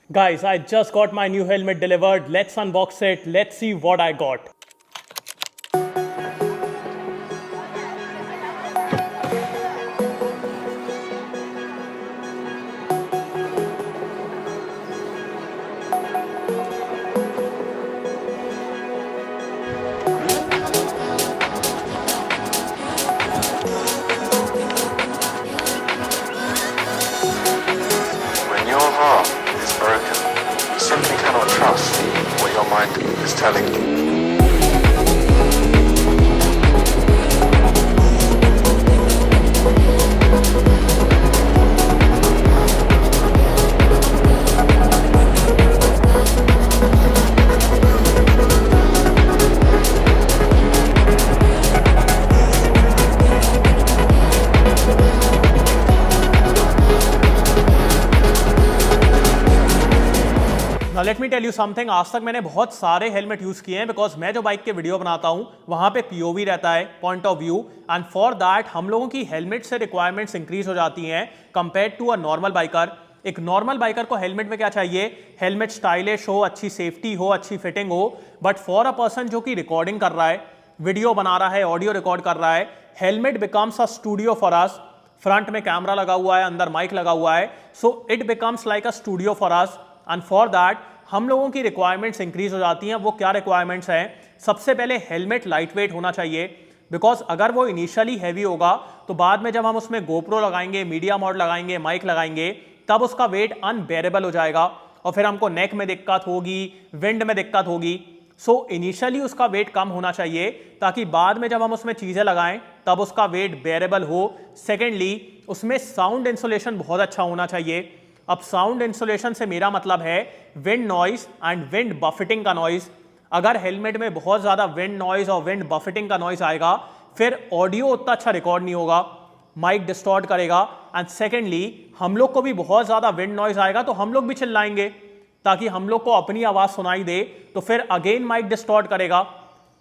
Guys, I just got my new helmet delivered. Let's unbox it. Let's see what I got. When your heart is broken, you simply cannot trust what your mind is telling you. Now let me tell you something. आज तक मैंने बहुत सारे helmet use किए हैं because मैं जो bike के वीडियो बनाता हूं वहां पे पीओवी रहता है, point of view, and for that हम लोगों की हेलमेट से रिक्वायरमेंट्स इंक्रीज हो जाती हैं compare to a normal biker. एक नॉर्मल बाइकर को हेलमेट में क्या चाहिए? हेलमेट स्टाइलिश हो, अच्छी सेफ्टी हो, अच्छी फिटिंग हो. बट फॉर अ पर्सन जो कि रिकॉर्डिंग कर रहा है, वीडियो बना रहा है, ऑडियो रिकॉर्ड कर रहा है, helmet becomes a studio for us. Front में कैमरा लगा हुआ है, अंदर माइक लगा हुआ है, so it becomes like a studio for us. And for that हम लोगों की रिक्वायरमेंट्स इंक्रीज हो जाती हैं. वो क्या रिक्वायरमेंट्स हैं? सबसे पहले हेलमेट लाइट वेट होना चाहिए बिकॉज अगर वो इनिशियली हैवी होगा तो बाद में जब हम उसमें गोप्रो लगाएंगे, मीडिया मोड लगाएंगे, माइक लगाएंगे, तब उसका वेट अनबेरेबल हो जाएगा और फिर हमको नेक में दिक्कत होगी, विंड में दिक्कत होगी. सो इनिशियली उसका वेट कम होना चाहिए ताकि बाद में जब हम उसमें चीज़ें लगाएं तब उसका वेट बेरेबल हो. सेकेंडली उसमें साउंड इंसुलेशन बहुत अच्छा होना चाहिए. अब साउंड इंसुलेशन से मेरा मतलब है विंड नॉइज एंड विंड बफेटिंग का नॉइज. अगर हेलमेट में बहुत ज़्यादा विंड नॉइज और विंड बफेटिंग का नॉइज आएगा फिर ऑडियो उतना अच्छा रिकॉर्ड नहीं होगा, माइक डिस्टॉर्ट करेगा. एंड सेकेंडली हम लोग को भी बहुत ज़्यादा विंड नॉइज आएगा तो हम लोग भी चिल्लाएंगे ताकि हम लोग को अपनी आवाज़ सुनाई दे, तो फिर अगेन माइक डिस्टॉर्ट करेगा.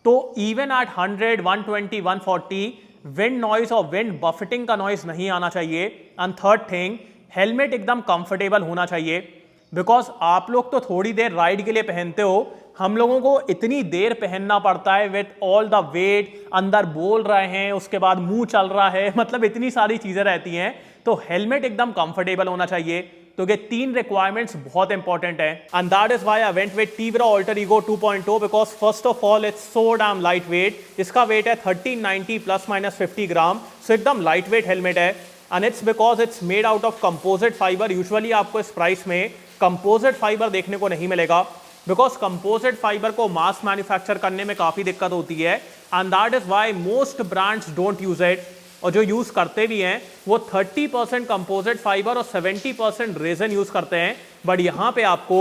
तो इवन एट 100, 120, 140 विंड नॉइज और विंड बफेटिंग का नॉइज नहीं आना चाहिए. एंड थर्ड थिंग, हेलमेट एकदम कंफर्टेबल होना चाहिए बिकॉज आप लोग तो थोड़ी देर राइड के लिए पहनते हो, हम लोगों को इतनी देर पहनना पड़ता है विथ ऑल द वेट, अंदर बोल रहे हैं, उसके बाद मुंह चल रहा है, मतलब इतनी सारी चीजें रहती हैं. तो हेलमेट एकदम कंफर्टेबल होना चाहिए. तो ये तीन रिक्वायरमेंट्स बहुत इंपॉर्टेंट है and that is why I went with Tivra alter ego 2.0 because first of all it's so damn light weight. इसका वेट है 1390 प्लस माइनस 50 ग्राम. सो एकदम लाइट वेट हेलमेट है and it's because it's made out of composite fibre. Usually आपको इस price में composite fibre देखने को नहीं मिलेगा बिकॉज कंपोजिट फाइबर को मास मैन्युफैक्चर करने में काफ़ी दिक्कत होती है and that is why most brands don't use it. और जो यूज़ करते भी हैं वो 30% कंपोजिट फाइबर और 70% रेजन यूज़ करते हैं. बट यहाँ पे आपको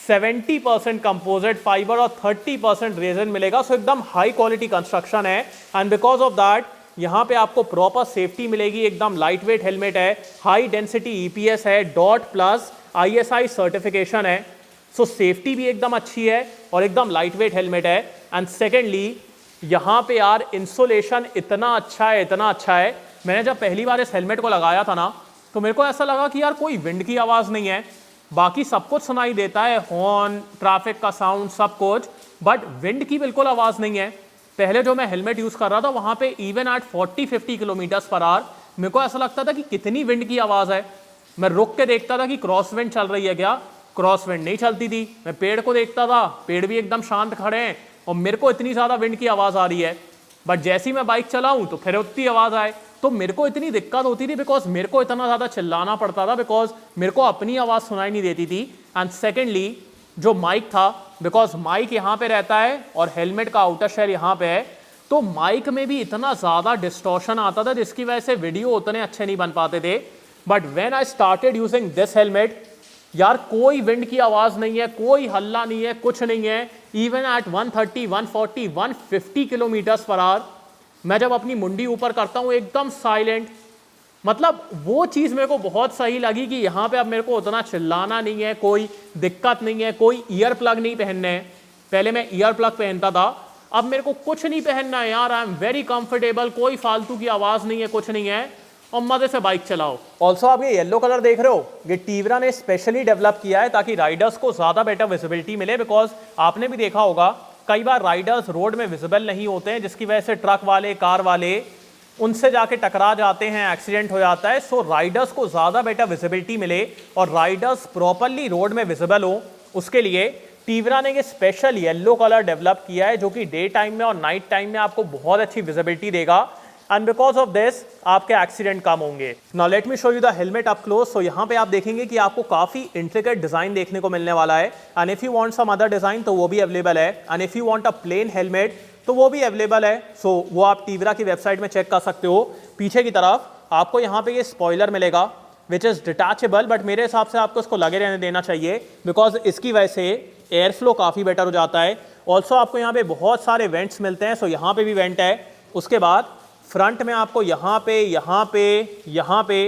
70% कंपोजिट फाइबर और 30% रेजन मिलेगा. सो एकदम हाई क्वालिटी कंस्ट्रक्शन है एंड बिकॉज ऑफ दैट यहाँ पे आपको प्रॉपर सेफ्टी मिलेगी. एकदम लाइट वेट हेलमेट है, हाई डेंसिटी ईपीएस है, डॉट प्लस आईएसआई सर्टिफिकेशन है. सो सेफ्टी भी एकदम अच्छी है और एकदम लाइट वेट हेलमेट है. एंड सेकेंडली यहाँ पे यार इंसुलेशन इतना अच्छा है, इतना अच्छा है. मैंने जब पहली बार इस हेलमेट को लगाया था ना तो मेरे को ऐसा लगा कि यार कोई विंड की आवाज़ नहीं है. बाकी सब कुछ सुनाई देता है, हॉर्न, ट्रैफिक का साउंड, सब कुछ, बट विंड की बिल्कुल आवाज़ नहीं है. पहले जो मैं हेलमेट यूज़ कर रहा था वहाँ पे even at 40-50 kilometres per hour मेरे को ऐसा लगता था कि कितनी विंड की आवाज़ है. मैं रुक के देखता था कि क्रॉस विंड चल रही है क्या, क्रॉस विंड नहीं चलती थी. मैं पेड़ को देखता था, पेड़ भी एकदम शांत खड़े हैं और मेरे को इतनी ज़्यादा विंड की आवाज़ आ रही है. बट जैसे ही मैं बाइक चलाऊँ तो फिर उतनी आवाज़ आए तो मेरे को इतनी दिक्कत होती थी बिकॉज मेरे को इतना ज़्यादा चिल्लाना पड़ता था बिकॉज मेरे को अपनी आवाज़ सुनाई नहीं देती थी. एंड सेकेंडली जो माइक था, बिकॉज माइक यहाँ पे रहता है और हेलमेट का आउटर शेल यहाँ पे है, तो माइक में भी इतना ज़्यादा डिस्टॉर्शन आता था जिसकी वजह से वीडियो उतने अच्छे नहीं बन पाते थे. But when I started using this helmet, यार कोई विंड की आवाज़ नहीं है, कोई हल्ला नहीं है, कुछ नहीं है. Even at 130, 140, 150 kilometres per hour मैं जब अपनी मुंडी ऊपर करता हूँ एकदम साइलेंट. मतलब वो चीज़ मेरे को बहुत सही लगी कि यहाँ पे अब मेरे को उतना चिल्लाना नहीं है, कोई दिक्कत नहीं है, कोई ईयर प्लग नहीं पहनने हैं. पहले मैं ईयर प्लग पहनता था, अब मेरे को कुछ नहीं पहनना है यार. आई एम वेरी कंफर्टेबल, कोई फालतू की आवाज़ नहीं है, कुछ नहीं है. और मजे से बाइक चलाओ। ऑल्सो आप ये येलो कलर देख रहे हो, ये टीवरा ने स्पेशली डेवलप किया है ताकि राइडर्स को ज़्यादा बेटर विजिबिलिटी मिले, बिकॉज आपने भी देखा होगा कई बार राइडर्स रोड में विजिबल नहीं होते हैं, जिसकी वजह से ट्रक वाले, कार वाले उनसे जाके टकरा जाते हैं, एक्सीडेंट हो जाता है। सो राइडर्स को ज़्यादा बेटर विजिबिलिटी मिले और राइडर्स प्रॉपरली रोड में विजिबल हो, उसके लिए टीवरा ने ये स्पेशल येलो कलर डेवलप किया है, जो कि डे टाइम में और नाइट टाइम में आपको बहुत अच्छी विजिबिलिटी देगा, एंड बिकॉज ऑफ दिस आपके एक्सीडेंट कम होंगे। Now let me show you the helmet up close. So यहाँ पे आप देखेंगे कि आपको काफी इंट्रिकेट डिजाइन देखने को मिलने वाला है, and if you want some other design तो वो भी अवेलेबल है, and if you want a plain helmet तो वो भी अवेलेबल है। सो वो आप टीवरा की वेबसाइट में चेक कर सकते हो। पीछे की तरफ आपको यहाँ पे ये स्पॉइलर मिलेगा विच इज डिटैचेबल, बट मेरे हिसाब से आपको इसको लगे रहने देना चाहिए, बिकॉज इसकी वजह से एयर फ्लो काफ़ी बेटर हो जाता है। ऑल्सो आपको यहाँ पे बहुत सारे वेंट्स मिलते हैं, सो यहाँ पे भी वेंट है। उसके बाद फ्रंट में आपको यहाँ पे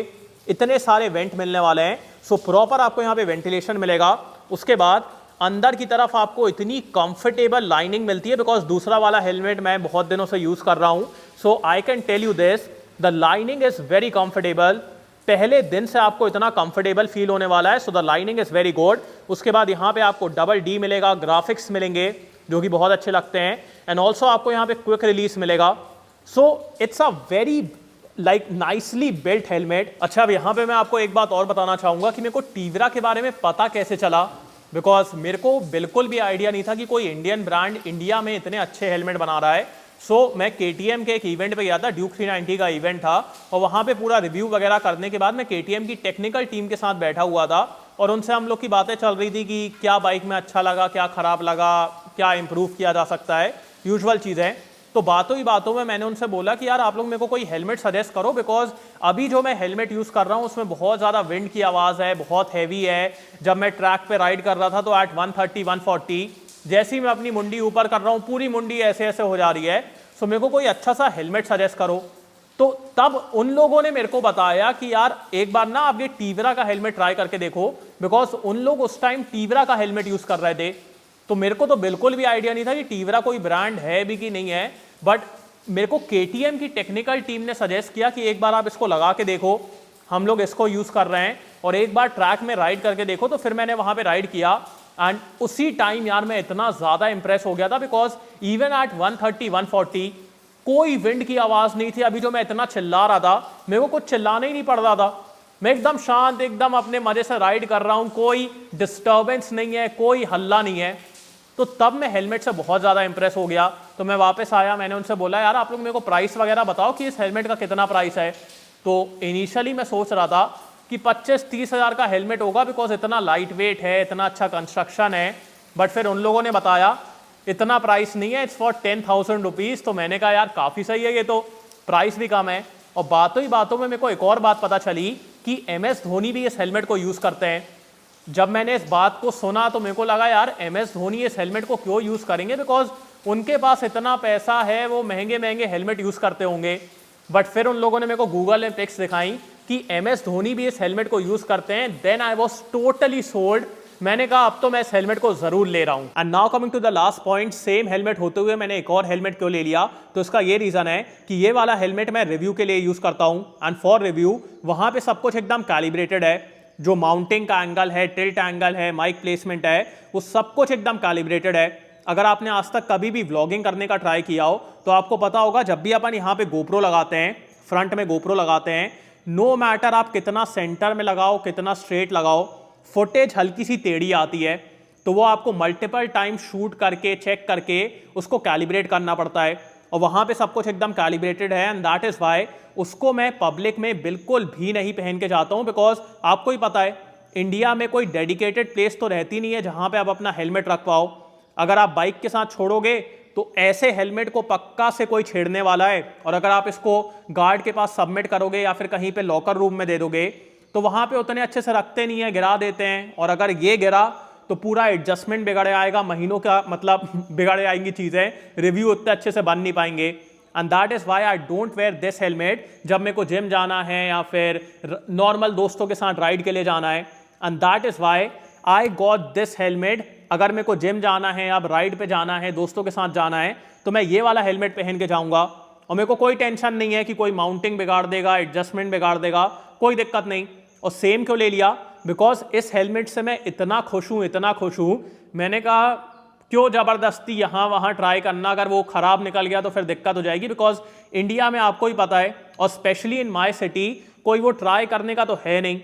इतने सारे वेंट मिलने वाले हैं, सो प्रॉपर आपको यहाँ पे वेंटिलेशन मिलेगा। उसके बाद अंदर की तरफ आपको इतनी कंफर्टेबल लाइनिंग मिलती है, बिकॉज दूसरा वाला हेलमेट मैं बहुत दिनों से यूज़ कर रहा हूँ, so I can tell you this, the lining is very comfortable. पहले दिन से आपको इतना कंफर्टेबल फील होने वाला है, so the lining is very good. उसके बाद यहाँ पे आपको डबल डी मिलेगा, ग्राफिक्स मिलेंगे जो कि बहुत अच्छे लगते हैं, एंड ऑल्सो आपको यहाँ पे क्विक रिलीज मिलेगा। So it's a very like nicely built helmet. अच्छा, अब यहाँ पे मैं आपको एक बात और बताना चाहूँगा कि मेरे को टीवरा के बारे में पता कैसे चला, बिकॉज मेरे को बिल्कुल भी आइडिया नहीं था कि कोई इंडियन ब्रांड इंडिया में इतने अच्छे हेलमेट बना रहा है। सो मैं KTM के एक इवेंट पे गया था, ड्यूक 390 का इवेंट था, और वहाँ पे पूरा रिव्यू वगैरह करने के बाद मैं KTM की टेक्निकल टीम के साथ बैठा हुआ था, और उनसे हम लोग की बातें चल रही थी कि क्या बाइक में अच्छा लगा, क्या ख़राब लगा, क्या इम्प्रूव किया जा सकता है, यूजुअल चीज़ें। तो बातों ही बातों में मैंने उनसे बोला कि यार आप लोग मेरे को कोई हेलमेट सजेस्ट करो, बिकॉज अभी जो मैं हेलमेट यूज़ कर रहा हूँ उसमें बहुत ज़्यादा विंड की आवाज़ है, बहुत हैवी है। जब मैं ट्रैक पे राइड कर रहा था तो एट 130-140 जैसे ही मैं अपनी मुंडी ऊपर कर रहा हूँ पूरी मुंडी ऐसे ऐसे हो जा रही है। सो मेरे को कोई अच्छा सा हेलमेट सजेस्ट करो। तो तब उन लोगों ने मेरे को बताया कि यार एक बार ना आप ये टीवरा का हेलमेट ट्राई करके देखो, बिकॉज उन लोग उस टाइम टीवरा का हेलमेट यूज़ कर रहे थे। तो मेरे को तो बिल्कुल भी आइडिया नहीं था कि टीवरा कोई ब्रांड है भी कि नहीं है, बट मेरे को KTM की टेक्निकल टीम ने सजेस्ट किया कि एक बार आप इसको लगा के देखो, हम लोग इसको यूज़ कर रहे हैं और एक बार ट्रैक में राइड करके देखो। तो फिर मैंने वहाँ पे राइड किया, एंड उसी टाइम यार मैं इतना ज़्यादा इंप्रेस हो गया था, बिकॉज इवन एट 130-140 कोई विंड की आवाज़ नहीं थी। अभी जो मैं इतना चिल्ला रहा था, मेरे को कुछ चिल्लाना ही नहीं पड़ रहा था, मैं एकदम शांत, एकदम अपने मज़े से राइड कर रहा हूँ, कोई डिस्टर्बेंस नहीं है, कोई हल्ला नहीं है। तो तब मैं हेलमेट से बहुत ज़्यादा इंप्रेस हो गया। तो मैं वापस आया, मैंने उनसे बोला यार आप लोग मेरे को प्राइस वगैरह बताओ कि इस हेलमेट का कितना प्राइस है। तो इनिशियली मैं सोच रहा था कि 25-30 हज़ार का हेलमेट होगा, बिकॉज इतना लाइट वेट है, इतना अच्छा कंस्ट्रक्शन है। बट फिर उन लोगों ने बताया इतना प्राइस नहीं है, इट्स फॉर 10,000 रुपीज़। तो मैंने कहा यार काफ़ी सही है, ये तो प्राइस भी कम है। और बातों ही बातों में मेरे को एक और बात पता चली कि MS धोनी भी इस हेलमेट को यूज़ करते हैं। जब मैंने इस बात को सुना तो मेरे को लगा यार MS धोनी इस हेलमेट को क्यों यूज़ करेंगे, बिकॉज उनके पास इतना पैसा है, वो महंगे महंगे हेलमेट यूज़ करते होंगे। बट फिर उन लोगों ने मेरे को गूगल में पिक्स दिखाई कि MS धोनी भी इस हेलमेट को यूज़ करते हैं। Then I was totally sold. मैंने कहा अब तो मैं इस हेलमेट को जरूर ले रहा हूँ। And now coming to the last point, same helmet होते हुए मैंने एक और हेलमेट क्यों ले लिया, तो इसका ये रीजन है कि ये वाला हेलमेट मैं रिव्यू के लिए यूज़ करता हूँ, एंड फॉर रिव्यू वहाँ पे सब कुछ एकदम कैलिब्रेटेड है। जो माउंटिंग का एंगल है, टिल्ट एंगल है, माइक प्लेसमेंट है, वो सब कुछ एकदम कैलिब्रेटेड है। अगर आपने आज तक कभी भी व्लॉगिंग करने का ट्राई किया हो तो आपको पता होगा जब भी अपन यहाँ पे गोप्रो लगाते हैं, फ्रंट में गोप्रो लगाते हैं, नो मैटर आप कितना सेंटर में लगाओ, कितना स्ट्रेट लगाओ, फुटेज हल्की सी टेढ़ी आती है। तो वो आपको मल्टीपल टाइम शूट करके, चेक करके उसको कैलिब्रेट करना पड़ता है, और वहाँ पे सब कुछ एकदम कैलिब्रेटेड है। एंड दैट इज़ वाई उसको मैं पब्लिक में बिल्कुल भी नहीं पहन के जाता हूँ, बिकॉज आपको ही पता है इंडिया में कोई डेडिकेटेड प्लेस तो रहती नहीं है जहाँ पे आप अपना हेलमेट रख पाओ। अगर आप बाइक के साथ छोड़ोगे तो ऐसे हेलमेट को पक्का से कोई छेड़ने वाला है, और अगर आप इसको गार्ड के पास सबमिट करोगे या फिर कहीं पे लॉकर रूम में दे दोगे तो वहाँ पे उतने अच्छे से रखते नहीं है, गिरा देते हैं, और अगर ये गिरा तो पूरा एडजस्टमेंट बिगड़ आएगा, महीनों का मतलब बिगड़ आएंगी चीज़ें, रिव्यू उतने अच्छे से बन नहीं पाएंगे। And that is why I don't wear this helmet जब मेरे को जिम जाना है या फिर नॉर्मल दोस्तों के साथ राइड के लिए जाना है। And that is why I got this helmet. अगर मेरे को जिम जाना है, अब राइड पे जाना है, दोस्तों के साथ जाना है, तो मैं ये वाला हेलमेट पहन के जाऊँगा। और मेरे को कोई टेंशन नहीं है कि कोई माउंटिंग बिगाड़ देगा, एडजस्टमेंट बिगाड़ देगा, कोई दिक्कत नहीं। और सेम क्यों ले लिया? बिकॉज इस हेलमेट से मैं इतना खुश हूँ, मैंने कहा क्यों ज़बरदस्ती यहाँ वहाँ ट्राई करना, अगर वो ख़राब निकल गया तो फिर दिक्कत हो जाएगी। बिकॉज इंडिया में आपको ही पता है, और स्पेशली इन माई सिटी कोई वो ट्राई करने का तो है नहीं।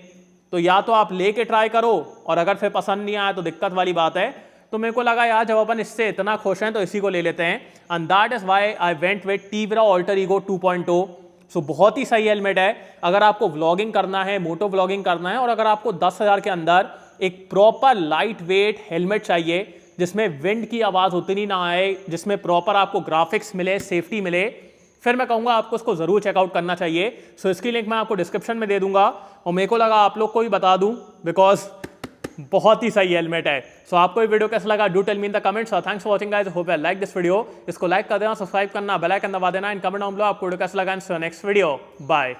तो या तो आप लेके ट्राई करो, और अगर फिर पसंद नहीं आया तो दिक्कत वाली बात है। तो मेरे को लगा यार जब अपन इससे इतना खुश हैं तो इसी को ले लेते हैं। And that is why I went with Tivra alter ego 2.0। So बहुत ही सही हेलमेट है अगर आपको व्लॉगिंग करना है, मोटो व्लॉगिंग करना है, और अगर आपको 10,000 के अंदर एक प्रॉपर लाइट वेट हेलमेट चाहिए जिसमें विंड की आवाज़ उतनी ना आए, जिसमें प्रॉपर आपको ग्राफिक्स मिले, सेफ्टी मिले, फिर मैं कहूँगा आपको इसको ज़रूर चेकआउट करना चाहिए। सो इसकी लिंक मैं आपको डिस्क्रिप्शन में दे दूंगा, और मेरे को लगा आप लोग को भी बता दूं बिकॉज बहुत ही सही हेलमेट है। सो आपको ये वीडियो कैसा लगा, do tell me in the comments. Thanks for watching guys, hope you like this video. इसको लाइक कर देना, सब्सक्राइब करना, बेल आइकन दबा देना, इन कमेंट डाउन बिलो आपको वीडियो कैसा लगा। In next video, bye.